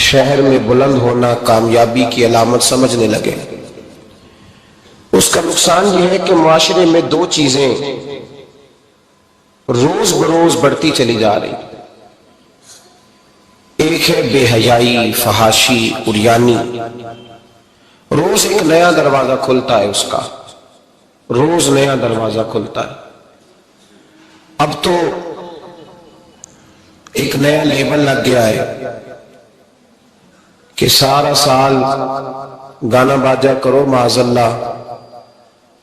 شہر میں بلند ہونا کامیابی کی علامت سمجھنے لگے۔ اس کا نقصان یہ ہے کہ معاشرے میں دو چیزیں روز بروز بڑھتی چلی جا رہی، ایک ہے بے حیائی، فحاشی، عریانی۔ روز ایک نیا دروازہ کھلتا ہے، اس کا روز نیا دروازہ کھلتا ہے۔ اب تو ایک نیا لیبل لگ گیا ہے کہ سارا سال گانا باجا کرو، معاذ اللہ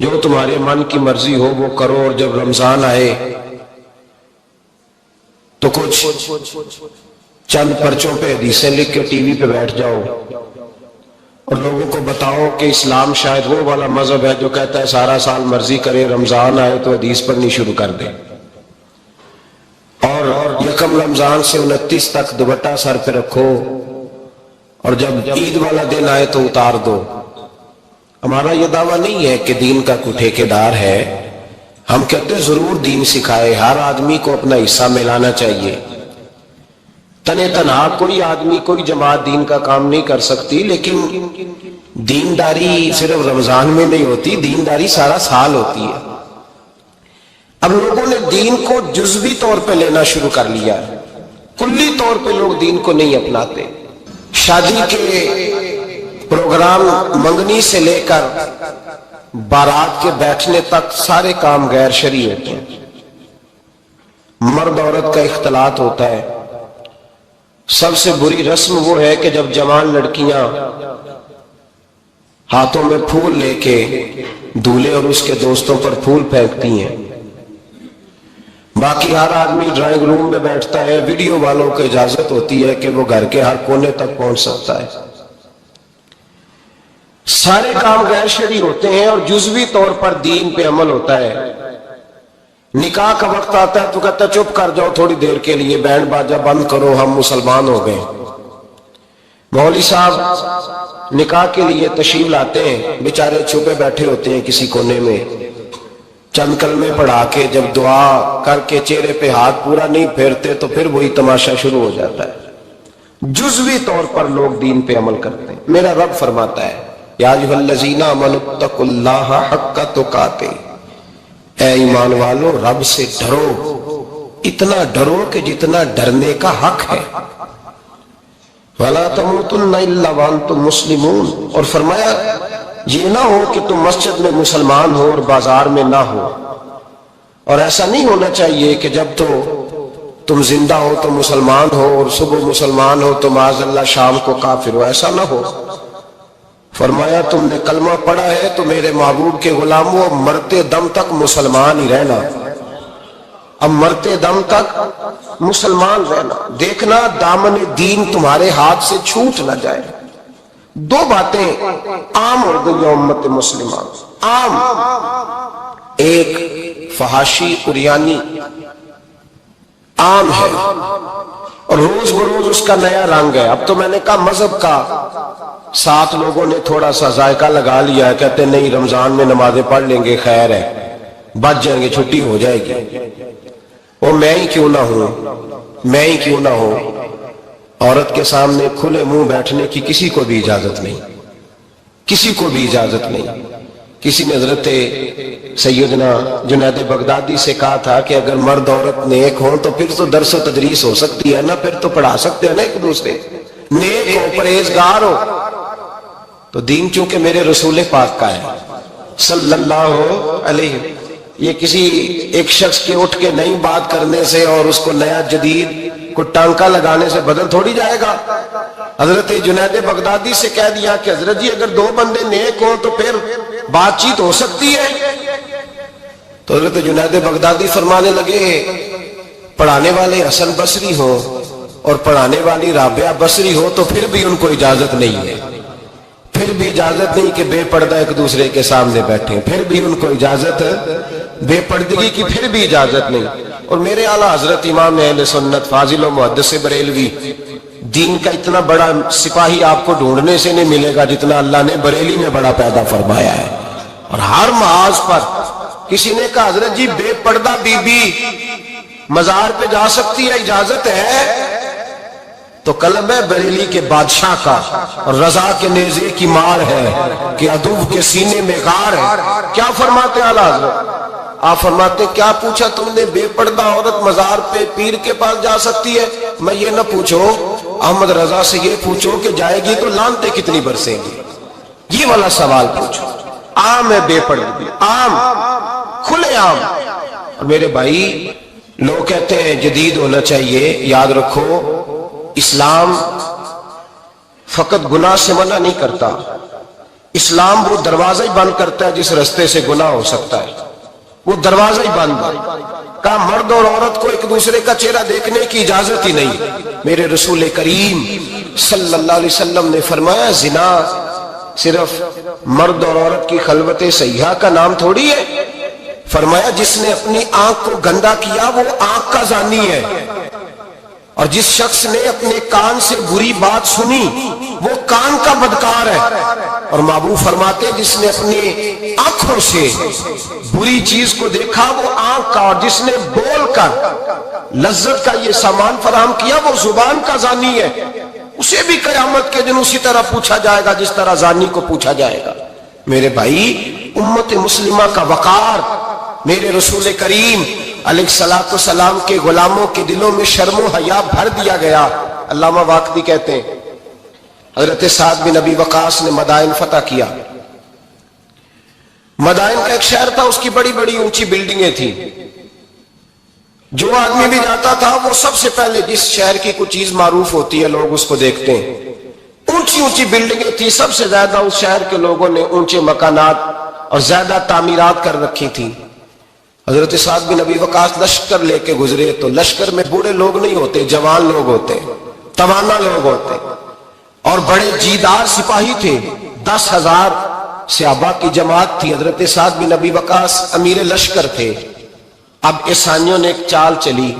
جو تمہارے من کی مرضی ہو وہ کرو، اور جب رمضان آئے تو کچھ چند پرچوں پہ حدیثیں لکھ کے ٹی وی پہ بیٹھ جاؤ اور لوگوں کو بتاؤ کہ اسلام شاید وہ والا مذہب ہے جو کہتا ہے سارا سال مرضی کرے، رمضان آئے تو حدیث پڑھنی شروع کر دے، اور یکم رمضان سے 29 تک دوپٹہ سر پہ رکھو، اور جب عید والا دن آئے تو اتار دو۔ ہمارا یہ دعویٰ نہیں ہے کہ دین کا کوئی ٹھیکیدار ہے، ہم کہتے ہیں ضرور دین سکھائے، ہر آدمی کو اپنا حصہ ملانا چاہیے۔ تنے تنہا کوئی آدمی کوئی جماعت دین کا کام نہیں کر سکتی، لیکن دینداری صرف رمضان میں نہیں ہوتی، دینداری سارا سال ہوتی ہے۔ اب لوگوں نے دین کو جزوی طور پہ لینا شروع کر لیا، کلی طور پہ لوگ دین کو نہیں اپناتے۔ شادی کے پروگرام منگنی سے لے کر بارات کے بیٹھنے تک سارے کام غیر شرعی ہوتے ہیں، مرد عورت کا اختلاط ہوتا ہے۔ سب سے بری رسم وہ ہے کہ جب جوان لڑکیاں ہاتھوں میں پھول لے کے دولہے اور اس کے دوستوں پر پھول پھینکتی ہیں، باقی ہر آدمی ڈرائنگ روم میں بیٹھتا ہے، ویڈیو والوں کو اجازت ہوتی ہے کہ وہ گھر کے ہر کونے تک پہنچ سکتا ہے۔ سارے کام غیر شرعی ہوتے ہیں اور جزوی طور پر دین پہ عمل ہوتا ہے۔ نکاح کا وقت آتا ہے تو کہتا ہے چپ کر جاؤ تھوڑی دیر کے لیے، بینڈ باجا بند کرو، ہم مسلمان ہو گئے۔ مولوی صاحب نکاح کے لیے تشریف لاتے ہیں، بیچارے چھپے بیٹھے ہوتے ہیں کسی کونے میں، چند کلمے پڑھا کے جب دعا کر کے چہرے پہ ہاتھ پورا نہیں پھیرتے تو پھر وہی تماشا شروع ہو جاتا ہے۔ جزوی طور پر لوگ دین پہ عمل کرتے ہیں۔ میرا رب فرماتا ہے یا ایھا الذین آمنوا اتقوا اللہ حق تقاتہ، اے ایمان والو رب سے ڈرو، اتنا ڈرو کہ جتنا ڈرنے کا حق ہے۔ وَلَا تَمُوتُنَّ إِلَّا وَأَنْتُمْ مُسْلِمُونَ، اور فرمایا یہ نہ ہو کہ تم مسجد میں مسلمان ہو اور بازار میں نہ ہو، اور ایسا نہیں ہونا چاہیے کہ جب تو تم زندہ ہو تو مسلمان ہو اور صبح مسلمان ہو تو معاذ اللہ شام کو کافر ہو، ایسا نہ ہو۔ فرمایا تم نے کلمہ پڑھا ہے تو میرے محبوب کے غلاموں اب مرتے دم تک مسلمان ہی رہنا، اب مرتے دم تک مسلمان رہنا، دیکھنا دامن دین تمہارے ہاتھ سے چھوٹ نہ جائے۔ دو باتیں عام ہو گئی امت مسلمہ، عام، ایک فحاشی عریانی عام ہے اور روز بروز اس کا نیا رنگ ہے۔ اب تو میں نے کہا مذہب کا ساتھ لوگوں نے تھوڑا سا ذائقہ لگا لیا ہے، کہتے ہیں نہیں رمضان میں نمازیں پڑھ لیں گے، خیر ہے، بچ جائیں گے، چھٹی ہو جائے گی۔ وہ میں ہی کیوں نہ ہوں، عورت کے سامنے کھلے منہ بیٹھنے کی کسی کو بھی اجازت نہیں، کسی کو بھی اجازت نہیں۔ کسی نے حضرت سیدنا جنید بغدادی سے کہا تھا کہ اگر مرد عورت نیک ہوں تو پھر تو درس و تدریس ہو سکتی ہے نا، پھر تو پڑھا سکتے ہیں نا ایک دوسرے، نیک ہو، پرہیزگار ہو۔ تو دین چونکہ میرے رسول پاک کا ہے صلی اللہ علیہ، یہ کسی ایک شخص کے اٹھ کے نئی بات کرنے سے اور اس کو نیا جدید کو ٹانکا لگانے سے بدل تھوڑی جائے گا۔ حضرت جنید بغدادی سے کہہ دیا کہ حضرت جی اگر دو بندے نیک ہوں تو پھر بات چیت ہو سکتی ہے۔ تو حضرت جنید بغدادی فرمانے لگے پڑھانے والے حسن بصری ہو اور پڑھانے والی رابعہ بصری ہو تو پھر بھی ان کو اجازت نہیں ہے، پھر بھی اجازت نہیں کہ بے پردہ ایک دوسرے کے سامنے بیٹھیں، پھر بھی ان کو اجازت، بے پردگی کی پھر بھی اجازت نہیں۔ اور میرے اعلیٰ حضرت امام اہل سنت فاضل و محدث بریلوی، دین کا اتنا بڑا سپاہی آپ کو ڈھونڈنے سے نہیں ملے گا جتنا اللہ نے بریلی میں بڑا پیدا فرمایا ہے۔ اور ہر محاذ پر کسی نے کہا حضرت جی بے پردہ بی بی مزار پہ جا سکتی ہے، اجازت ہے؟ تو قلب ہے بریلی کے بادشاہ کا، اور رضا کے نیزے کی مار ہے کہ عدو کے سینے میں غار ہے۔ کیا فرماتے ہیں اعلیٰ حضرت؟ آپ فرماتے ہیں کیا پوچھا تم نے، بے پردہ عورت مزار پہ پیر کے پاس جا سکتی ہے؟ میں یہ نہ پوچھو، احمد رضا سے یہ پوچھو کہ جائے گی تو لعنتیں کتنی برسیں گی، یہ والا سوال پوچھو۔ عام ہے بے پردگی، عام، کھلے عام۔ اور میرے بھائی لوگ کہتے ہیں جدید ہونا چاہیے، یاد رکھو اسلام فقط گناہ سے منع نہیں کرتا، اسلام وہ دروازہ ہی بند کرتا ہے جس رستے سے گناہ ہو سکتا ہے، وہ دروازہ ہی بند ہے۔ کہا مرد اور عورت کو ایک دوسرے کا چہرہ دیکھنے کی اجازت ہی نہیں۔ میرے رسول کریم صلی اللہ علیہ وسلم نے فرمایا زنا صرف مرد اور عورت کی خلوت صحیحہ کا نام تھوڑی ہے، فرمایا جس نے اپنی آنکھ کو گندا کیا وہ آنکھ کا زانی ہے، اور جس شخص نے اپنے کان سے بری بات سنی وہ کان کا بدکار ہے، اور محبوب فرماتے جس نے اپنی آنکھوں سے بری چیز کو دیکھا وہ آنکھ کا، اور جس نے بول کر لذت کا یہ سامان فراہم کیا وہ زبان کا زانی ہے، اسے بھی قیامت کے دن اسی طرح پوچھا جائے گا جس طرح زانی کو پوچھا جائے گا۔ میرے بھائی امت مسلمہ کا وقار، میرے رسول کریم علیہ السلام کے غلاموں کے دلوں میں شرم و حیا بھر دیا گیا۔ علامہ واقدی کہتے ہیں حضرت سعد بن ابی وقاص نے مدائن فتح کیا۔ مدائن کا ایک شہر تھا، اس کی بڑی بڑی اونچی بلڈنگیں تھیں، جو آدمی بھی جاتا تھا وہ سب سے پہلے جس شہر کی کوئی چیز معروف ہوتی ہے لوگ اس کو دیکھتے ہیں، اونچی اونچی بلڈنگیں تھیں، سب سے زیادہ اس شہر کے لوگوں نے اونچے مکانات اور زیادہ تعمیرات کر رکھی تھی۔ حضرت سعد بن ابی وقاص لشکر لے کے گزرے تو لشکر میں بوڑھے لوگ نہیں ہوتے، جوان لوگ ہوتے، توانا لوگ ہوتے، اور بڑے جیدار سپاہی تھے، 10,000 صحابہ کی جماعت تھی۔ حضرت سعد بن ابی وقاص امیر لشکر تھے۔ اب عیسائیوں نے ایک چال چلی،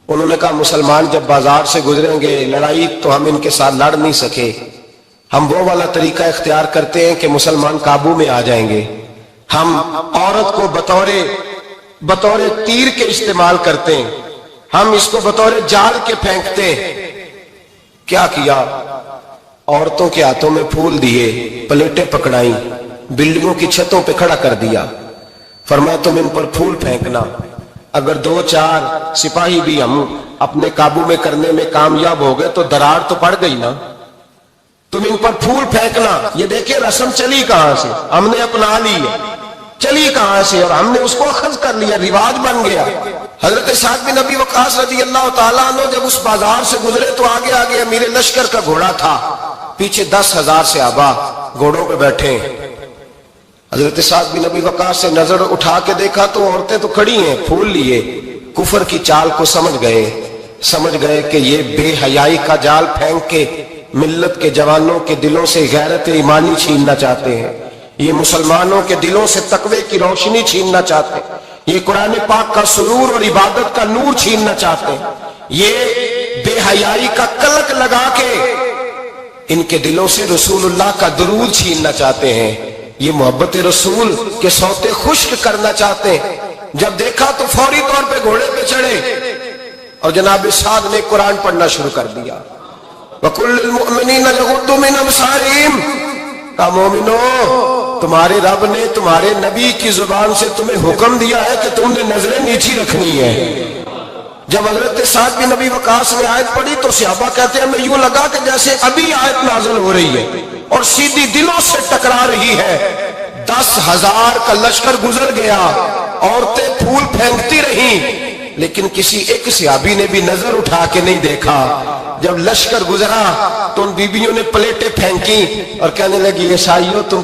انہوں نے کہا مسلمان جب بازار سے گزریں گے لڑائی تو ہم ان کے ساتھ لڑ نہیں سکے، ہم وہ والا طریقہ اختیار کرتے ہیں کہ مسلمان قابو میں آ جائیں گے، ہم عورت کو بطور تیر کے استعمال کرتے ہیں، ہم اس کو بطور جال کے پھینکتے ہیں۔ کیا کیا؟ عورتوں کے ہاتھوں میں پھول دیے، پلیٹیں پکڑائیں، بلڈنگوں کی چھتوں پہ کھڑا کر دیا، فرمایا تم ان پر پھول پھینکنا، اگر 2-4 سپاہی بھی ہم اپنے قابو میں کرنے میں کامیاب ہو گئے تو درار تو پڑ گئی نا، تم ان پر پھول پھینکنا۔ یہ دیکھیں رسم چلی کہاں سے، ہم نے اپنا لی ہے، چلی کہاں سے اور ہم نے اس کو اخذ کر لیا، رواج بن گیا۔ حضرت سعد بن ابی وقاص رضی اللہ تعالیٰ عنہ جب اس بازار سے گزرے تو آگے آگے امیر لشکر کا گھوڑا تھا، پیچھے 10,000 صحابہ گھوڑوں پہ بیٹھے ہیں۔ حضرت سعد بن ابی وقاص سے نظر اٹھا کے دیکھا تو عورتیں تو کھڑی ہیں، پھول لیے، کفر کی چال کو سمجھ گئے کہ یہ بے حیائی کا جال پھینک کے ملت کے جوانوں کے دلوں سے غیرت ایمانی چھیننا چاہتے ہیں، یہ مسلمانوں کے دلوں سے تقوی کی روشنی چھیننا چاہتے ہیں، یہ قرآن پاک کا سرور اور عبادت کا نور چھیننا چاہتے ہیں، یہ بے حیائی کا کلک لگا کے ان کے دلوں سے رسول اللہ کا درود چھیننا چاہتے ہیں، یہ محبت رسول کے سوتے خشک کرنا چاہتے ہیں۔ جب دیکھا تو فوری طور پہ گھوڑے پہ چڑھے اور جناب سعد نے قرآن پڑھنا شروع کر دیا۔ وَقُلْ لِلْمُؤْمِنِينَ يَغُضُّوا مِنْ أَبْصَارِهِمْ، کہا مومنو تمہارے رب نے تمہارے نبی کی زبان سے تمہیں حکم دیا ہے کہ تم نے نظریں نیچی رکھنی ہے۔ جب حضرت سعد بن ابی وقاص نے آیت پڑھی تو صحابہ کہتے ہیں ہمیں یوں لگا کہ جیسے ابھی آیت نازل ہو رہی ہے اور سیدھی دلوں سے ٹکرا رہی ہے۔ 10,000 کا لشکر گزر گیا، عورتیں پھول پھینکتی رہیں، لیکن کسی ایک صحابی نے بھی نظر اٹھا کے نہیں دیکھا۔ جب لشکر گزرا تو ان بیویوں نے پلیٹیں پھینکی اور کہنے لگی عیسائیوں تم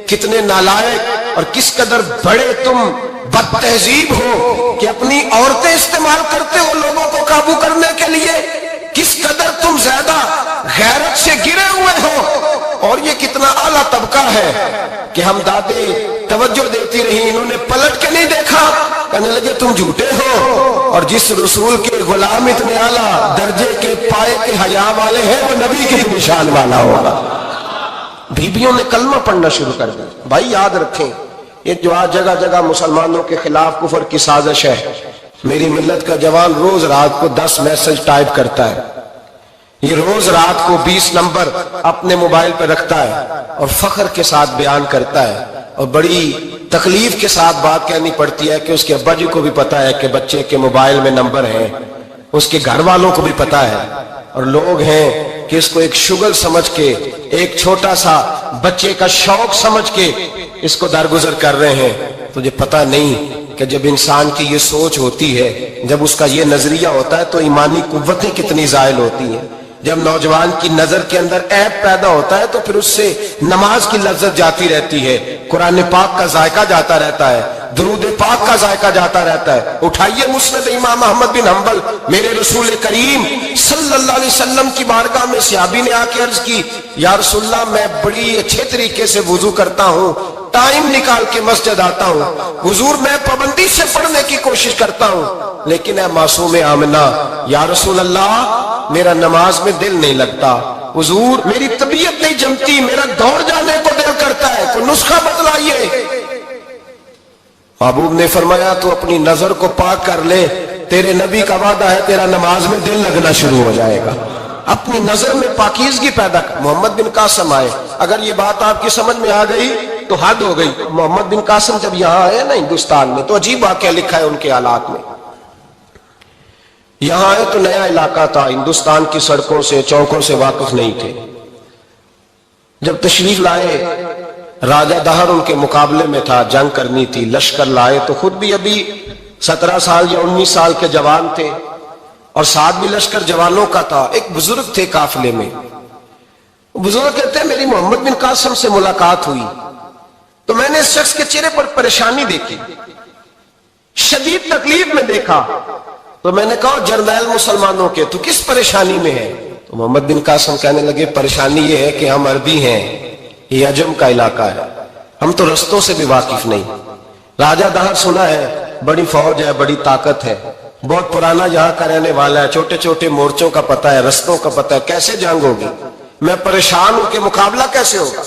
کتنے نالائق اور کس قدر بڑے تم بد تہذیب ہو کہ اپنی عورتیں استعمال کرتے ہو لوگوں کو قابو کرنے کے لیے، کس قدر تم زیادہ غیرت سے گرے ہوئے ہو، اور یہ کتنا اعلیٰ طبقہ ہے کہ ہم دادے توجہ دیتی رہی، انہوں نے پلٹ کے نہیں دیکھا، کہنے لگے تم جھوٹے ہو، اور جس رسول کے غلام اتنے اعلیٰ درجے کے پائے کے حیا والے ہیں وہ نبی کے نشان والا ہوگا۔ بیویوں نے کلمہ پڑھنا شروع کر دیا۔ بھائی یاد رکھیں یہ جو آج جگہ جگہ مسلمانوں کے خلاف کفر کی سازش ہے، میری ملت کا جوان روز رات کو 10 میسج ٹائپ کرتا ہے، یہ روز رات کو 20 نمبر اپنے موبائل پہ رکھتا ہے اور فخر کے ساتھ بیان کرتا ہے، اور بڑی تکلیف کے ساتھ بات کہنی پڑتی ہے کہ اس کے ابا جی کو بھی پتا ہے کہ بچے کے موبائل میں نمبر ہیں، اس کے گھر والوں کو بھی پتا ہے، اور لوگ ہیں کہ اس کو ایک شغل سمجھ کے، ایک چھوٹا سا بچے کا شوق سمجھ کے اس کو درگزر کر رہے ہیں۔ تجھے پتا نہیں کہ جب انسان کی یہ سوچ ہوتی ہے، جب اس کا یہ نظریہ ہوتا ہے تو ایمانی قوتیں کتنی زائل ہوتی ہیں۔ جب نوجوان کی نظر کے اندر عیب پیدا ہوتا ہے تو پھر اس سے نماز کی لذت جاتی رہتی ہے، قرآن پاک کا ذائقہ جاتا رہتا ہے، درود پاک کا ذائقہ جاتا رہتا ہے۔ اٹھائیے مسند امام احمد بن حنبل، میرے رسول کریم صلی اللہ علیہ وسلم کی بارگاہ میں صحابی نے آ کے عرض کی، یا رسول اللہ میں بڑی اچھے طریقے سے وضو کرتا ہوں، ٹائم نکال کے مسجد آتا ہوں، حضور میں پابندی سے پڑھنے کی کوشش کرتا ہوں، لیکن اے معصوم آمنہ، یا رسول اللہ میرا نماز میں دل نہیں لگتا، حضور میری طبیعت نہیں جمتی، میرا دوڑ جانے کو دل کرتا ہے، کوئی نسخہ بتلائیے۔ محبوب نے فرمایا تو اپنی نظر کو پاک کر لے، تیرے نبی کا وعدہ ہے تیرا نماز میں دل لگنا شروع ہو جائے گا۔ اپنی نظر میں پاکیزگی پیدا کر۔ محمد بن قاسم آئے، اگر یہ بات آپ کی سمجھ میں آ گئی تو حد ہو گئی۔ محمد بن قاسم جب یہاں آئے نا ہندوستان میں، تو عجیب واقعہ لکھا ہے ان کے حالات میں۔ یہاں آئے تو نیا علاقہ تھا، ہندوستان کی سڑکوں سے چوکوں سے واقف نہیں تھے۔ جب تشریف لائے، راجہ دہر ان کے مقابلے میں تھا، جنگ کرنی تھی، لشکر لائے تو خود بھی ابھی 17 سال یا 19 سال کے جوان تھے، اور ساتھ بھی لشکر جوانوں کا تھا۔ ایک بزرگ تھے قافلے میں، بزرگ کہتے ہیں میری محمد بن قاسم سے ملاقات ہوئی تو میں نے اس شخص کے چہرے پر پریشانی دیکھی، شدید تکلیف میں دیکھا، تو میں نے کہا جرنیل مسلمانوں کے تو کس پریشانی میں ہے؟ تو محمد بن قاسم کہنے لگے پریشانی یہ ہے کہ ہم عربی ہیں، یہ عجم کا علاقہ ہے، ہم تو رستوں سے بھی واقف نہیں۔ راجہ دہر سنا ہے بڑی فوج ہے، بڑی طاقت ہے، بہت پرانا یہاں کا رہنے والا ہے، چھوٹے چھوٹے مورچوں کا پتہ ہے، رستوں کا پتہ ہے، کیسے جنگ ہوگی؟ میں پریشان ہوں کہ مقابلہ کیسے ہوگا؟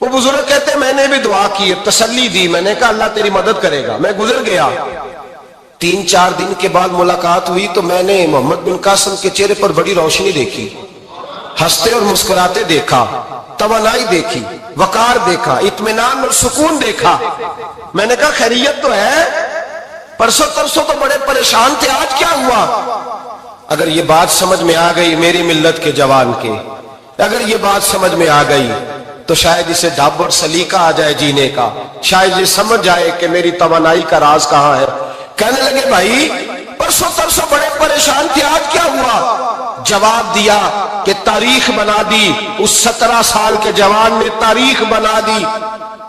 وہ بزرگ کہتے ہیں میں نے بھی دعا کی، تسلی دی، میں نے کہا اللہ تیری مدد کرے گا۔ میں گزر گیا، 3-4 دن کے بعد ملاقات ہوئی تو میں نے محمد بن قاسم کے چہرے پر بڑی روشنی دیکھی، ہنستے اور مسکراتے دیکھا، توانائی دیکھی، وقار دیکھا، اطمینان اور سکون دیکھا۔ میں نے کہا خیریت تو ہے، پرسوں ترسوں تو بڑے پریشان تھے، آج کیا ہوا؟ اگر یہ بات سمجھ میں آ گئی میری ملت کے جوان کے، اگر یہ بات سمجھ میں آ گئی تو شاید اسے ڈھب اور سلیقہ آ جائے جینے کا، شاید یہ سمجھ جائے کہ میری توانائی کا راز کہاں ہے۔ کہنے لگے بھائی پرسوں ترسوں بڑے پریشان تھے، آج کیا ہوا؟ جواب دیا کہ تاریخ بنا دی، اس 17 سال کے جوان نے تاریخ بنا دی۔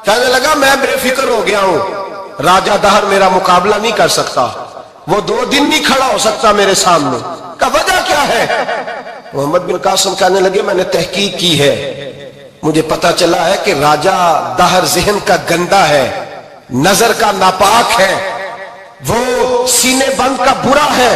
کہنے لگا میں بے فکر ہو گیا ہوں، راجہ دہر میرا مقابلہ نہیں کر سکتا، وہ 2 دن نہیں کھڑا ہو سکتا میرے سامنے۔ کا وجہ کیا ہے؟ محمد بن قاسم کہنے لگے میں نے تحقیق کی ہے، مجھے پتا چلا ہے کہ راجہ دہر ذہن کا گندا ہے، نظر کا ناپاک ہے، وہ سینے بند کا برا ہے،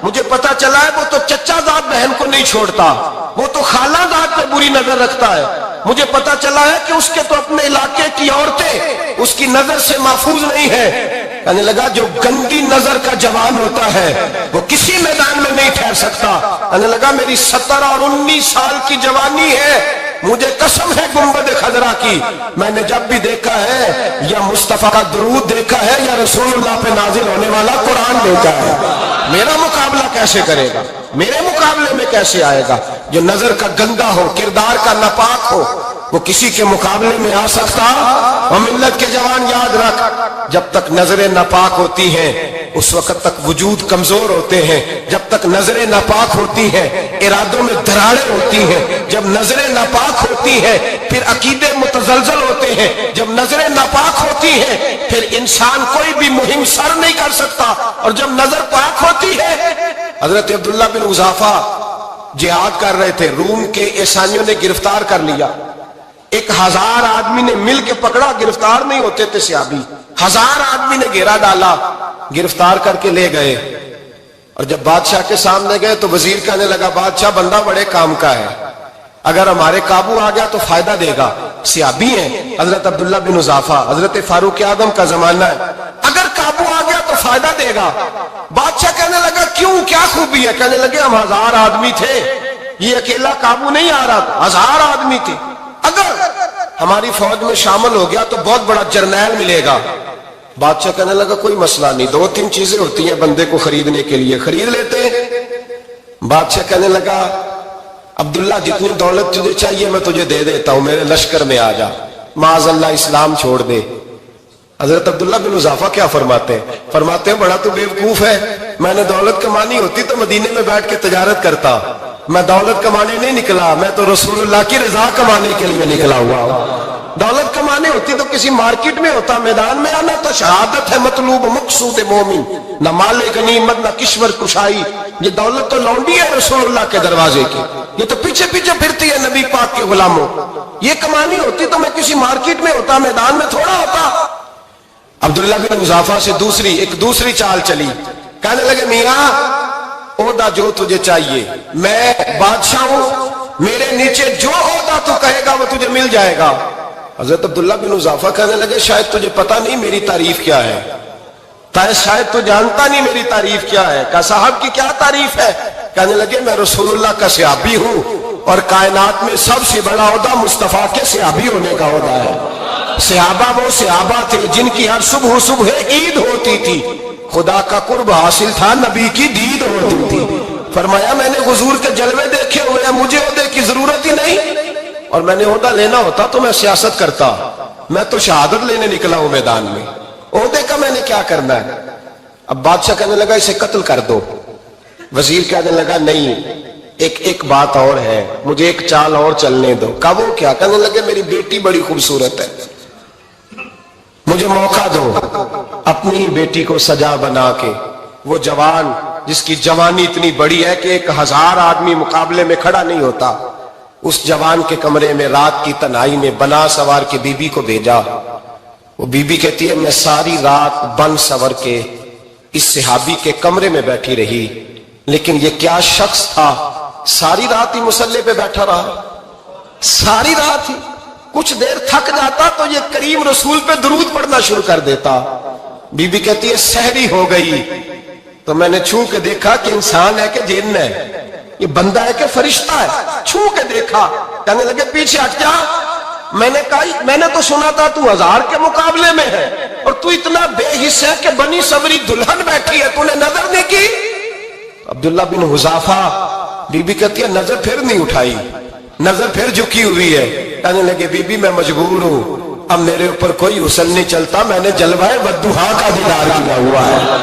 مجھے پتا چلا ہے وہ تو چچا زاد بہن کو نہیں چھوڑتا، وہ تو خالہ زاد پہ بری نظر رکھتا ہے، مجھے پتا چلا ہے کہ اس کے تو اپنے علاقے کی عورتیں اس کی نظر سے محفوظ نہیں ہے۔ کہنے لگا جو گندی نظر کا جوان ہوتا ہے وہ کسی میدان میں نہیں ٹھہر سکتا۔ کہنے لگا میری 17 اور 19 سال کی جوانی ہے، مجھے قسم ہے گنبد خضرا کی، میں نے جب بھی دیکھا ہے یا مصطفیٰ کا درود دیکھا ہے یا رسول اللہ پہ نازل ہونے والا قرآن دیکھا ہے، میرا مقابلہ کیسے کرے گا؟ میرے مقابلے میں کیسے آئے گا؟ جو نظر کا گندا ہو، کردار کا ناپاک ہو، وہ کسی کے مقابلے میں آ سکتا؟ اور ملت کے جوان یاد رکھ، جب تک نظریں ناپاک ہوتی ہیں اس وقت تک وجود کمزور ہوتے ہیں، جب تک نظریں ناپاک ہوتی ہیں ارادوں میں دراڑیں ہوتی ہیں، جب نظریں ناپاک ہوتی ہیں پھر عقیدے متزلزل ہوتے ہیں، جب نظریں ناپاک ہوتی ہیں پھر انسان کوئی بھی مہم سر نہیں کر سکتا، اور جب نظر پاک ہوتی ہے۔ حضرت عبداللہ بن حذافہ جہاد کر رہے تھے، روم کے عیسائیوں نے گرفتار کر لیا، 1000 آدمی نے مل کے پکڑا، گرفتار نہیں ہوتے تھے صحابی، 1000 آدمی نے گھیرا ڈالا، گرفتار کر کے لے گئے، اور جب بادشاہ کے سامنے گئے تو وزیر کہنے لگا بادشاہ بندہ بڑے کام کا ہے، اگر ہمارے قابو آ گیا تو فائدہ دے گا، صحابی ہیں حضرت عبداللہ بن حذافہ، حضرت فاروق اعظم کا زمانہ ہے، اگر قابو آ گیا تو فائدہ دے گا۔ بادشاہ کہنے لگا کیوں، کیا خوبی ہے؟ کہنے لگے ہم 1000 آدمی تھے، یہ اکیلا قابو نہیں آ رہا تھا، 1000 آدمی تھے. اگر ہماری فوج میں شامل ہو گیا تو بہت بڑا جرنیل ملے گا. بادشاہ کہنے لگا کوئی مسئلہ نہیں، 2-3 چیزیں ہوتی ہیں بندے کو خریدنے کے لیے، خرید لیتے ہیں. بادشاہ کہنے لگا عبداللہ جتنی دولت تجھے چاہیے میں تجھے دے دیتا ہوں، میرے لشکر میں آ جا، معاذ اللہ اسلام چھوڑ دے. حضرت عبداللہ بن حذافہ کیا فرماتے ہیں؟ فرماتے ہیں بڑا تو بیوقوف ہے، میں نے دولت کمانی ہوتی تو مدینے میں بیٹھ کے تجارت کرتا. میں دولت کمانے نہیں نکلا، میں تو رسول اللہ کی رضا کمانے کے لیے نکلا ہوا ہوں. دولت کمانے ہوتی تو کسی مارکیٹ میں ہوتا، میدان میں آنا تو شہادت ہے مطلوب مقصود مومن، نہ مال غنیمت نہ کشور کشائی. یہ دولت تو لونڈی ہے رسول اللہ کے دروازے کی، یہ تو پیچھے پیچھے پھرتی ہے نبی پاک کے غلاموں. یہ کمانی ہوتی تو میں کسی مارکیٹ میں ہوتا، میدان میں تھوڑا ہوتا. عبداللہ بن حذافہ سے ایک دوسری چال چلی. کہنے لگے میاں عہدہ جو تجھے چاہیے، میں بادشاہ ہوں، میرے نیچے جو عہدہ تو کہے گا وہ تجھے مل جائے گا. حضرت عبداللہ بن حذافہ کہنے لگے شاید تجھے پتا نہیں میری تعریف کیا ہے، شاید تو جانتا نہیں میری تعریف کیا ہے. کہا صاحب کی کیا تعریف ہے؟ کہنے لگے میں رسول اللہ کا صحابی ہوں اور کائنات میں سب سے بڑا عہدہ مصطفیٰ کے صحابی ہونے کا عہدہ ہے. صحابہ وہ صحابہ تھے جن کی ہر صبح عید ہوتی تھی، خدا کا قرب حاصل تھا، نبی کی دید ہوتی تھی. فرمایا میں نے حضور کے جلوے دیکھے ہوئے ہیں، مجھے عہدے کی ضرورت ہی نہیں، اور میں نے عہدہ لینا ہوتا تو میں سیاست کرتا، میں تو شہادت لینے نکلا ہوں میدان میں، عہدے کا میں نے کیا کرنا ہے. اب بادشاہ کہنے لگا اسے قتل کر دو. وزیر کہنے لگا نہیں، ایک بات اور ہے، مجھے ایک چال اور چلنے دو. کہا وہ کیا؟ کہنے لگے میری بیٹی بڑی خوبصورت ہے، مجھے موقع دو اپنی بیٹی کو سجا بنا کے. وہ جوان جس کی جوانی اتنی بڑی ہے کہ 1000 آدمی مقابلے میں کھڑا نہیں ہوتا، اس جوان کے کمرے میں رات کی تنہائی میں بنا سوار کے بی بی کو بھیجا. وہ بی بی کہتی ہے میں ساری رات بن سور کے اس صحابی کے کمرے میں بیٹھی رہی، لیکن یہ کیا شخص تھا، ساری رات ہی مسلح پہ بیٹھا رہا، ساری رات ہی. کچھ دیر تھک جاتا تو یہ کریم رسول پہ درود پڑھنا شروع کر دیتا. بی بی کہتی ہے سحری ہو گئی تو میں نے چھو کے دیکھا کہ انسان ہے کہ جن ہے، یہ بندہ ہے کہ فرشتہ ہے. چھو کے دیکھا، کہنے لگے پیچھے ہٹ جا. میں نے کہا میں نے تو سنا تھا تو 1000 کے مقابلے میں ہے اور تو اتنا بے حس ہے کہ بنی سوری دلہن بیٹھی ہے، تو نے نظر نہیں کی. عبداللہ بن حذافہ، بی بی کہتی ہے نظر پھر نہیں اٹھائی، نظر پھر جھکی ہوئی ہے. کہنے لگے بی بی میں مجبور ہوں، اب میرے اوپر کوئی حسن نہیں چلتا، میں نے جلوہ والضحیٰ کا دیدار کیا ہوا ہے،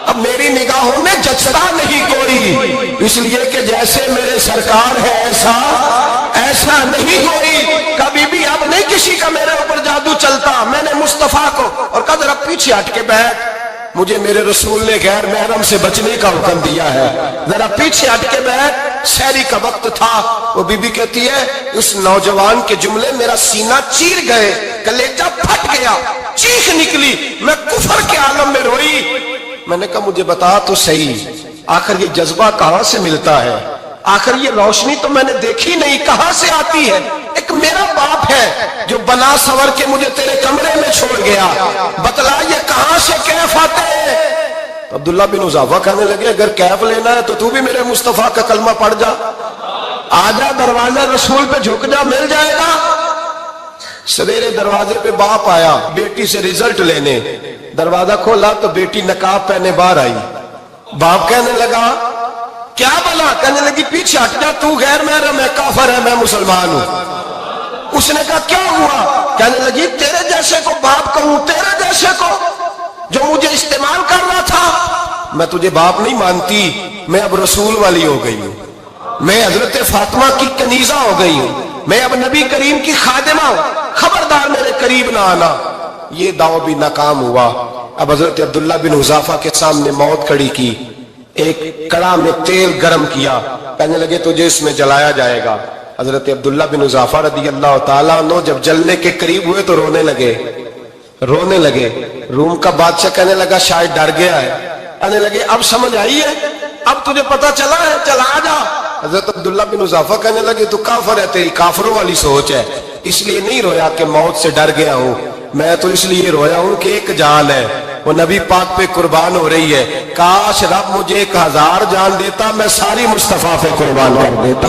اب میری نگاہوں میں جچتا نہیں کوئی، اس لیے کہ جیسے میرے سرکار ہے ایسا نہیں کوئی. کبھی بھی اب نہیں کسی کا میرے اوپر جادو چلتا، میں نے مصطفیٰ کو. اور کہا ذرا پیچھے ہٹ کے بیٹھ، مجھے میرے رسول نے غیر محرم سے بچنے کا حکم دیا ہے، ذرا پیچھے ہٹ کے بیٹھ. سحری کا وقت تھا. وہ بی بی کہتی ہے اس نوجوان کے جملے میرا سینہ چیر گئے، کلیجہ پھٹ گیا، چیخ نکلی، میں کفر کے عالم میں روئی. میں نے کہا مجھے بتا تو صحیح، آخر یہ جذبہ کہاں سے ملتا ہے، آخر یہ روشنی تو میں نے دیکھی نہیں، کہاں سے آتی ہے؟ ایک میرا باپ ہے جو بنا سور کے مجھے تیرے کمرے میں چھوڑ گیا، بتلا یہ کہاں سے کیف آتے ہیں؟ عبداللہ بن حذافہ کہنے لگے اگر کیف لینا ہے تو بھی میرے مصطفیٰ کا کلمہ پڑھ جا، آجا دروازہ رسول پہ جھک جا، مل جائے گا. سویرے دروازے پہ باپ آیا بیٹی سے رزلٹ لینے، دروازہ کھولا تو بیٹی نقاب پہنے باہر آئی. باپ کہنے لگا کیا بلا؟ کہنے لگی پیچھے ہٹ جا، تو غیر محرم ہے، کافر ہے، میں مسلمان ہوں. اس نے کہا کیا ہوا؟ کہنے لگی تیرے جیسے کو باپ کہوں، تیرے جیسے کو جو مجھے استعمال کر رہا تھا. میں تجھے باپ نہیں مانتی، میں اب رسول والی ہو گئی ہوں، میں حضرت فاطمہ کی کنیزہ ہو گئی ہوں، میں اب نبی کریم کی خادمہ ہوں، خبردار میرے قریب نہ آنا. یہ دعوی بھی ناکام ہوا. اب حضرت عبداللہ بن حذافہ کے سامنے موت کھڑی کی، ایک کڑا میں تیل گرم کیا، کہنے لگے تجھے اس میں جلایا جائے گا. حضرت عبداللہ بن حذافہ رضی اللہ تعالیٰ عنہ جب جلنے کے قریب ہوئے تو رونے لگے. روم کا بادشاہ کہنے لگا شاید ڈر گیا ہے، کہنے لگے اب سمجھ آئی ہے، اب تجھے پتا چلا ہے، چلا آ جا. حضرت عبداللہ بن حذافہ کہنے لگے تو کافر ہے، تیری کافروں والی سوچ ہے، اس لیے نہیں رویا کہ موت سے ڈر گیا ہوں، میں تو اس لیے رویا ہوں کہ ایک جان ہے وہ نبی پاک پہ قربان ہو رہی ہے، کاش رب مجھے 1000 جان دیتا، میں ساری مصطفیٰ پہ قربان کر دیتا.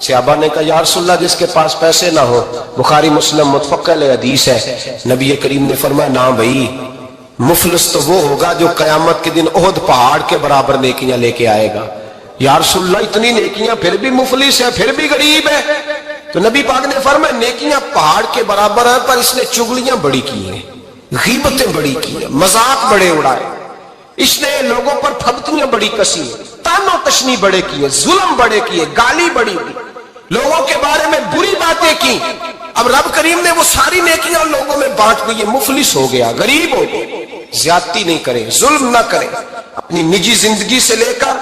صحابہ نے کہا یا رسول اللہ جس کے پاس پیسے نہ ہو، بخاری مسلم متفق علیہ حدیث ہے، نبی کریم نے فرمایا نا بھائی، مفلس تو وہ ہوگا جو قیامت کے دن احد پہاڑ کے برابر نیکیاں لے کے آئے گا۔ یا رسول اللہ اتنی نیکیاں پھر بھی مفلس ہے، پھر بھی غریب ہے؟ تو نبی پاک نے فرمایا نیکیاں پہاڑ کے برابر ہیں، پر اس نے چگلیاں بڑی کی ہیں، غیبتیں بڑی کی ہیں، مذاق بڑے اڑائے، اس نے لوگوں پر پھبتیاں بڑی کسی ہیں، تان و تشنی بڑے کیے، ظلم بڑے کیے، گالی بڑی کی، لوگوں کے بارے میں بری باتیں کی۔ اب رب کریم نے وہ ساری نیکیاں لوگوں میں بانٹ دی، مفلس ہو گیا، غریب ہو گیا۔ زیادتی نہیں کریں، ظلم نہ کریں، اپنی نجی زندگی سے لے کر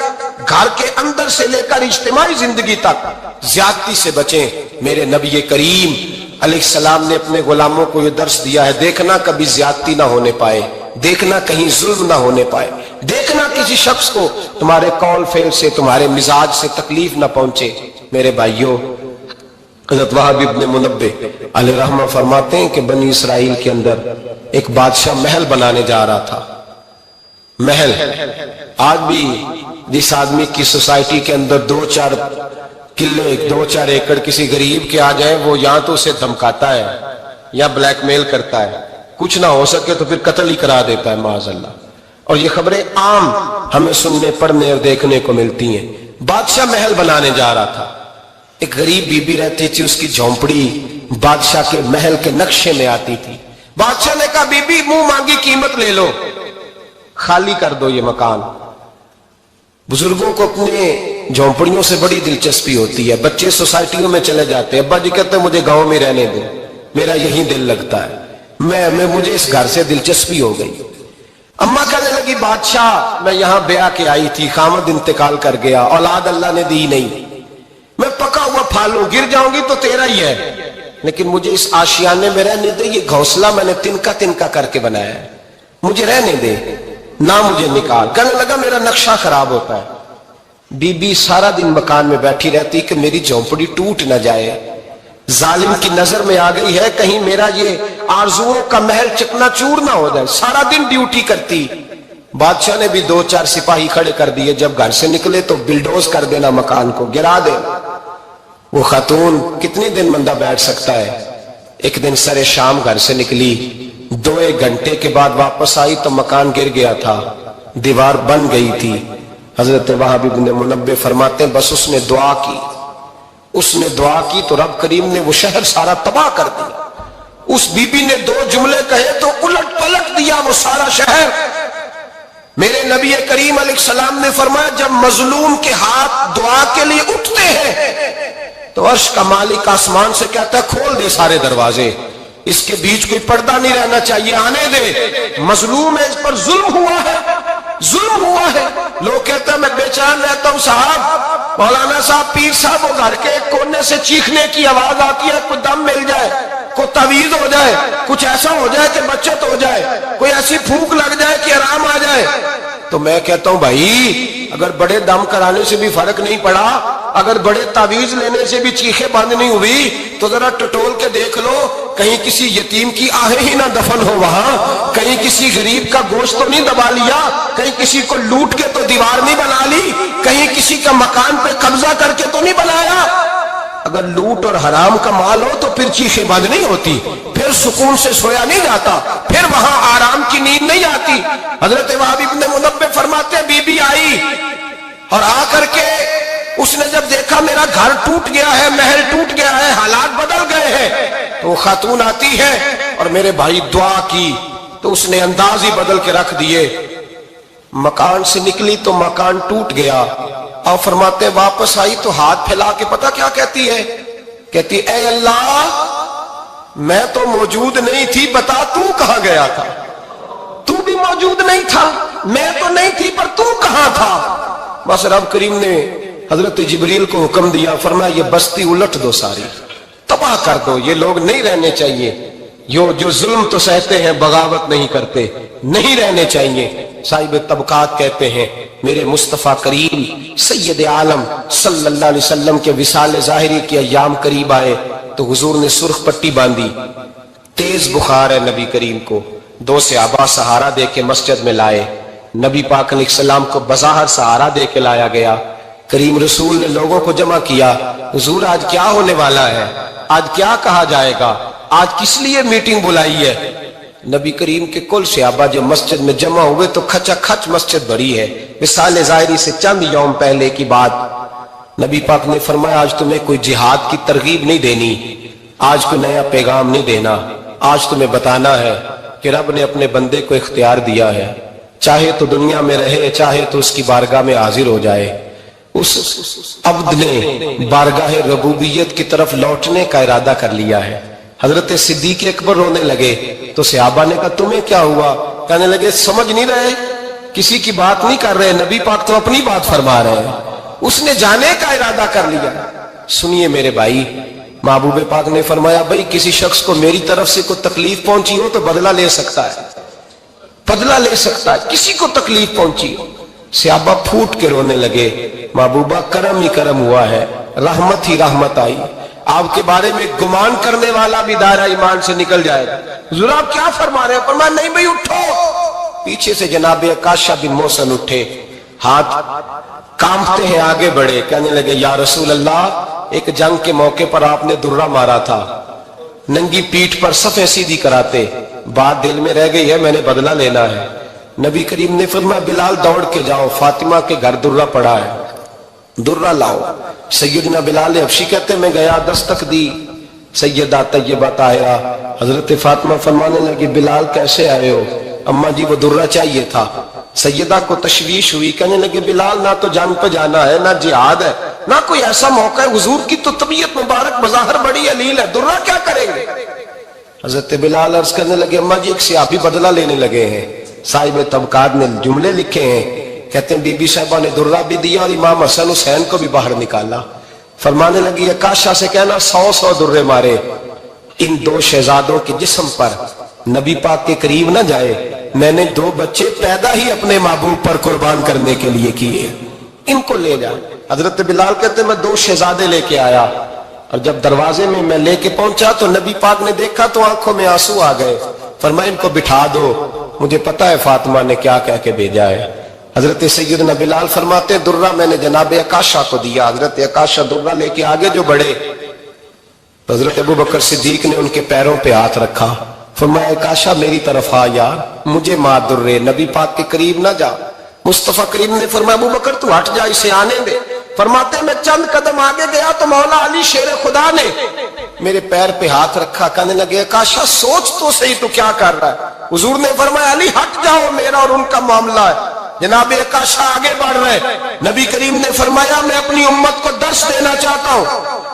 گھر کے اندر سے لے کر اجتماعی زندگی تک زیادتی سے بچیں۔ میرے نبی کریم علیہ السلام نے اپنے غلاموں کو یہ درس دیا ہے، دیکھنا کبھی زیادتی نہ ہونے پائے، دیکھنا کہیں ظلم نہ ہونے پائے، دیکھنا کسی شخص کو تمہارے قول فعل سے، تمہارے مزاج سے تکلیف نہ پہنچے۔ میرے بھائیوں، حضرت وہب ابن منبہ علیہ رحمہ فرماتے ہیں کہ بنی اسرائیل کے اندر ایک بادشاہ محل بنانے جا رہا تھا۔ محل آج بھی جس آدمی کی سوسائٹی کے اندر 2-4 کلے 2-4 ایکڑ کسی غریب کے آ جائے، وہ یا تو اسے دھمکاتا ہے یا بلیک میل کرتا ہے، کچھ نہ ہو سکے تو پھر قتل ہی کرا دیتا ہے معاذ اللہ۔ اور یہ خبریں عام ہمیں سننے پڑھنے اور دیکھنے کو ملتی ہیں۔ بادشاہ محل بنانے جا رہا تھا، ایک غریب بی بی رہتی تھی، اس کی جھونپڑی بادشاہ کے محل کے نقشے میں آتی تھی۔ بادشاہ نے کہا بی بی منہ مانگی قیمت لے لو، خالی کر دو یہ مکان۔ بزرگوں کو اپنے جھونپڑیوں سے بڑی دلچسپی ہوتی ہے، بچے سوسائٹیوں میں چلے جاتے ہیں، ابا جی کہتے ہیں مجھے گاؤں میں رہنے دو، میرا یہی دل لگتا ہے، مجھے اس گھر سے دلچسپی ہو گئی۔ اماں کہنے لگی بادشاہ میں یہاں بیاہ کے آئی تھی، خامد انتقال کر گیا، اولاد اللہ نے دی نہیں، میں پکا ہوا پھالوں، گر جاؤں گی تو تیرا ہی ہے، لیکن مجھے اس آشیانے میں رہنے دے، یہ گھونسلہ میں نے تنکا تنکا کر کے بنایا ہے، مجھے رہنے دے، نہ مجھے نکال۔ کہنے لگا میرا نقشہ خراب ہوتا ہے۔ بی بی سارا دن مکان میں بیٹھی رہتی کہ میری جھونپڑی ٹوٹ نہ جائے، ظالم کی نظر میں آ گئی ہے کہیں میرا یہ آرزوؤں کا محل چکنا چور نہ ہو جائے، سارا دن ڈیوٹی کرتی۔ بادشاہ نے بھی 2-4 سپاہی کھڑے کر دیے، جب گھر سے نکلے تو بلڈوز کر دینا، مکان کو گرا دینا۔ وہ خاتون کتنے دن بندہ بیٹھ سکتا ہے؟ ایک دن سر شام گھر سے نکلی، 2-1 گھنٹے کے بعد واپس آئی تو مکان گر گیا تھا، دیوار بن گئی تھی۔ حضرت وہب ابن منبہ فرماتے ہیں بس اس نے دعا کی تو رب کریم نے وہ شہر سارا تباہ کر دیا۔ اس بی بی نے 2 جملے کہے تو الٹ پلٹ دیا وہ سارا شہر۔ میرے نبی کریم علیہ السلام نے فرمایا جب مظلوم کے ہاتھ دعا کے لیے اٹھتے ہیں تو عرش کا مالک آسمان سے کہتا ہے کھول دے سارے دروازے، اس کے بیچ کوئی پردہ نہیں رہنا چاہیے، آنے دے، مظلوم ہے، اس پر ظلم ہوا ہے۔ لوگ کہتے ہیں میں بے چین رہتا ہوں صاحب، مولانا صاحب، پیر صاحب، وہ گھر کے ایک کونے سے چیخنے کی آواز آتی ہے، کوئی دم مل جائے، کوئی تعویذ ہو جائے، کچھ ایسا ہو جائے کہ بچت ہو جائے، کوئی ایسی پھونک لگ جائے کہ آرام آ جائے۔ تو میں کہتا ہوں بھائی اگر بڑے دم کرانے سے بھی فرق نہیں پڑا، اگر بڑے تعویذ لینے سے بھی چیخیں بند نہیں ہوئی، تو ذرا ٹٹول کے دیکھ لو کہیں کسی یتیم کی آہیں ہی نہ دفن ہو وہاں، کہیں کسی غریب کا گوشت تو نہیں دبا لیا، کہیں کسی کو لوٹ کے تو دیوار نہیں بنا لی، کہیں کسی کا مکان پہ قبضہ کر کے تو نہیں بنایا۔ اگر لوٹ اور حرام کا مال ہو تو پھر چیخیں بند نہیں ہوتی، پھر سکون سے سویا نہیں جاتا، پھر وہاں آرام کی نیند نہیں آتی۔ حضرت وہب ابن منبہ فرماتے ہیں بی بی آئی اور آ کر کے اس نے جب دیکھا میرا گھر ٹوٹ گیا ہے، محل ٹوٹ گیا ہے، حالات بدل گئے ہیں، تو وہ خاتون آتی ہے اور میرے بھائی دعا کی تو اس نے انداز ہی بدل کے رکھ دیے۔ مکان سے نکلی تو مکان ٹوٹ گیا، اور فرماتے واپس آئی تو ہاتھ پھیلا کے پتہ کیا کہتی ہے؟ کہتی اے اللہ میں تو موجود نہیں تھی، بتا تو کہاں گیا تھا؟ تو بھی موجود نہیں تھا، میں تو نہیں تھی، پر تو کہاں تھا؟ بس رب کریم نے حضرت جبریل کو حکم دیا، فرمایا یہ بستی الٹ دو، ساری تباہ کر دو، یہ لوگ نہیں رہنے چاہیے، جو ظلم تو سہتے ہیں بغاوت نہیں کرتے، نہیں رہنے چاہیے۔ صاحب طبقات کہتے ہیں میرے مصطفیٰ کریم سید عالم صلی اللہ علیہ وسلم کے وصال ظاہری کے ایام قریب آئے تو حضور نے سرخ پٹی باندھی، تیز بخار ہے نبی کریم کو، 2 صحابہ سہارا دے کے مسجد میں لائے، نبی پاک علیہ السلام کو بظاہر سہارا دے کے لایا گیا، کریم رسول نے لوگوں کو جمع کیا، حضور آج کیا ہونے والا ہے، آج کیا کہا جائے گا، آج کس لیے میٹنگ بلائی ہے؟ نبی کریم کے کل صحابہ جو مسجد میں جمع ہوئے تو کھچا کھچ مسجد بھری ہے۔ وصال ظاہری سے چند یوم پہلے کی بات، نبی پاک نے فرمایا آج تمہیں کوئی جہاد کی ترغیب نہیں دینی، آج کوئی نیا پیغام نہیں دینا، آج تمہیں بتانا ہے کہ رب نے اپنے بندے کو اختیار دیا ہے، چاہے تو دنیا میں رہے، چاہے تو اس کی بارگاہ میں حاضر ہو جائے۔ اس عبد نے بارگاہ ربوبیت کی طرف لوٹنے کا ارادہ کر لیا ہے۔ حضرت صدیق اکبر رونے لگے تو صحابہ نے کہا تمہیں کیا ہوا؟ کہنے لگے سمجھ نہیں رہے، کسی کی بات نہیں کر رہے، نبی پاک تو اپنی بات فرما رہے ہیں، اس نے جانے کا ارادہ کر لیا۔ سنیے میرے بھائی، محبوب پاک نے فرمایا بھائی کسی شخص کو میری طرف سے کوئی تکلیف پہنچی ہو تو بدلہ لے سکتا ہے، بدلہ لے سکتا ہے، کسی کو تکلیف پہنچی ہو۔ صحابہ پھوٹ کے رونے لگے، محبوبہ کرم ہی کرم ہوا ہے، رحمت ہی رحمت آئی، آپ کے بارے میں گمان کرنے والا بھی دائرہ ایمان سے نکل جائے گا۔ حضور آپ کیا فرما رہے ہیں؟ فرمایا نہیں بھائی اٹھو۔ پیچھے سے جناب عکاشہ بن محصن اٹھے، ہاتھ کانپتے ہیں آگے بڑھے، کہنے لگے یا رسول اللہ ایک جنگ کے موقع پر آپ نے درہ مارا تھا، ننگی پیٹھ پر صفیں سیدھی کراتے، بات دل میں رہ گئی ہے، میں نے بدلہ لینا ہے۔ نبی کریم نے فرمایا بلال دوڑ کے جاؤ، فاطمہ کے گھر درہ پڑا ہے، درہ لاؤ۔ سیدنا بلال حبشی کہتے میں گیا، دستک دی، سیدہ طیبہ طاہرہ حضرت فاطمہ فرمانے لگی بلال کیسے آئے ہو؟ اماں جی وہ درہ چاہیے تھا۔ سیدہ کو تشویش ہوئی، کہنے لگے بلال نہ تو جنگ پہ جانا ہے، نہ جہاد ہے، نہ کوئی ایسا موقع ہے، حضور کی تو طبیعت مبارک بظاہر بڑی علیل ہے، درہ کیا کریں گے؟ حضرت بلال عرض کرنے لگے اماں جی ایک سیاسی بدلہ لینے لگے ہیں، صاحب طبقات نے جملے لکھے ہیں، کہتے ہیں بی بی صاحبہ نے درہ بھی دیا اور امام حسن حسین کو بھی باہر نکالا۔ فرمانے لگی عکاشہ سے کہنا 100 درے مارے، ان دو شہزادوں کے جسم پر نبی پاک کے قریب نہ جائے، میں نے 2 بچے پیدا ہی اپنے محبوب پر قربان کرنے کے لیے کیے، ان کو لے جائے۔ حضرت بلال کہتے ہیں میں 2 شہزادے لے کے آیا، اور جب دروازے میں لے کے پہنچا تو نبی پاک نے دیکھا تو آنکھوں میں آنسو آ گئے۔ فرمایا ان کو بٹھا دو، مجھے پتا ہے فاطمہ نے کیا کہہ کے بھیجا ہے۔ حضرت سیدنا بلال فرماتے درہ میں نے جناب عکاشہ کو دیا، حضرت عکاشہ درہ لے کے آگے جو بڑھے، حضرت ابوبکر صدیق نے ان کے پیروں پہ ہاتھ رکھا، فرمایا عکاشہ میری طرف آ یار، مجھے مار درے، نبی پاک کے قریب نہ جا۔ مصطفیٰ کریم نے فرمایا ابوبکر تو ہٹ جا، اسے آنے دے۔ فرماتے میں چند قدم آگے گیا تو مولا علی شیر خدا نے میرے پیر پہ ہاتھ رکھا، کہنے لگے عکاشہ سوچ تو صحیح تو کیا کر رہا ہے؟ حضور نے فرمایا علی ہٹ جاؤ، میرا اور ان کا معاملہ ہے۔ جناب عکاشہ آگے بڑھ رہے، نبی کریم نے فرمایا میں اپنی امت کو درس دینا چاہتا ہوں،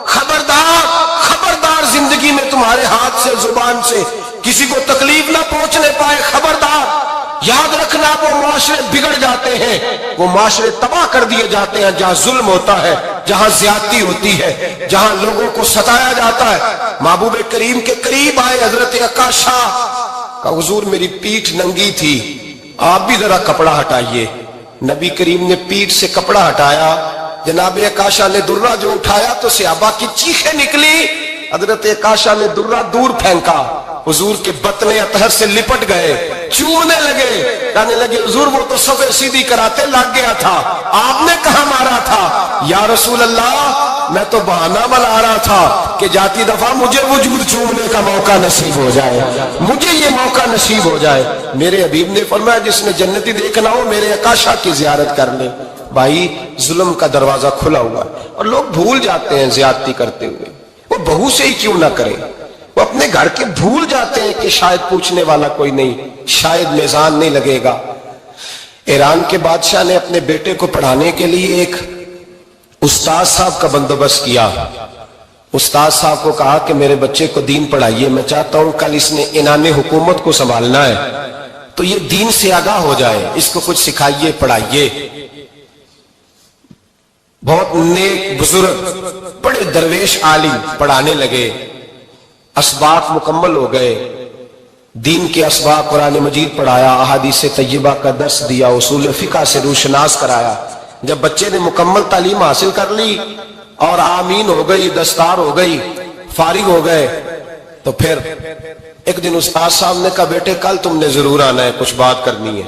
خبردار خبردار زندگی میں تمہارے ہاتھ سے زبان سے کسی کو تکلیف نہ پہنچنے پائے، خبردار۔ یاد رکھنا وہ معاشرے بگڑ جاتے ہیں، وہ معاشرے تباہ کر دیے جاتے ہیں جہاں ظلم ہوتا ہے، جہاں زیادتی ہوتی ہے، جہاں لوگوں کو ستایا جاتا ہے۔ محبوب کریم کے قریب آئے حضرت عکاشہ کا، حضور میری پیٹھ ننگی تھی، آپ بھی ذرا کپڑا ہٹائیے۔ نبی کریم نے پیٹھ سے کپڑا ہٹایا، جناب عکاشہ نے درہ جو اٹھایا تو صحابہ کی چیخیں نکلی، حضرت عکاشہ نے درہ دور پھینکا، حضور کے بطن اطہر سے لپٹ گئے، چومنے لگے، کہنے لگے حضور وہ تو صفیں سیدھی کراتے لگ گیا تھا، آپ نے کہاں مارا تھا؟ یا رسول اللہ میں تو بہانہ بنا رہا تھا کہ جاتی دفعہ مجھے وجود چومنے کا موقع نصیب ہو جائے، مجھے یہ موقع نصیب ہو جائے۔ میرے حبیب نے فرمایا جس نے جنتی دیکھنا ہو میرے عکاشہ کی زیارت کر لے۔ بھائی ظلم کا دروازہ کھلا ہوا ہے اور لوگ بھول جاتے ہیں زیادتی کرتے ہوئے، وہ بہو سے ہی کیوں نہ کرے، وہ اپنے گھر کے بھول جاتے ہیں کہ شاید پوچھنے والا کوئی نہیں، شاید میزان نہیں لگے گا۔ ایران کے بادشاہ نے اپنے بیٹے کو پڑھانے کے لیے ایک استاد صاحب کا بندوبست کیا، استاد صاحب کو کہا کہ میرے بچے کو دین پڑھائیے، میں چاہتا ہوں کل اس نے انعام حکومت کو سنبھالنا ہے تو یہ دین سے آگاہ ہو جائے، اس کو کچھ سکھائیے پڑھائیے۔ بہت نیک بزرگ بڑے درویش عالم پڑھانے لگے، اسباق مکمل ہو گئے، دین کے اسباق قرآن مجید پڑھایا، احادیث طیبہ کا درس دیا، اصول فقہ سے روشناس کرایا۔ جب بچے نے مکمل تعلیم حاصل کر لی اور آمین ہو گئی، دستار ہو گئی، فارغ ہو گئے، تو پھر ایک دن استاد صاحب نے کہا بیٹے کل تم نے ضرور آنا ہے، کچھ بات کرنی ہے۔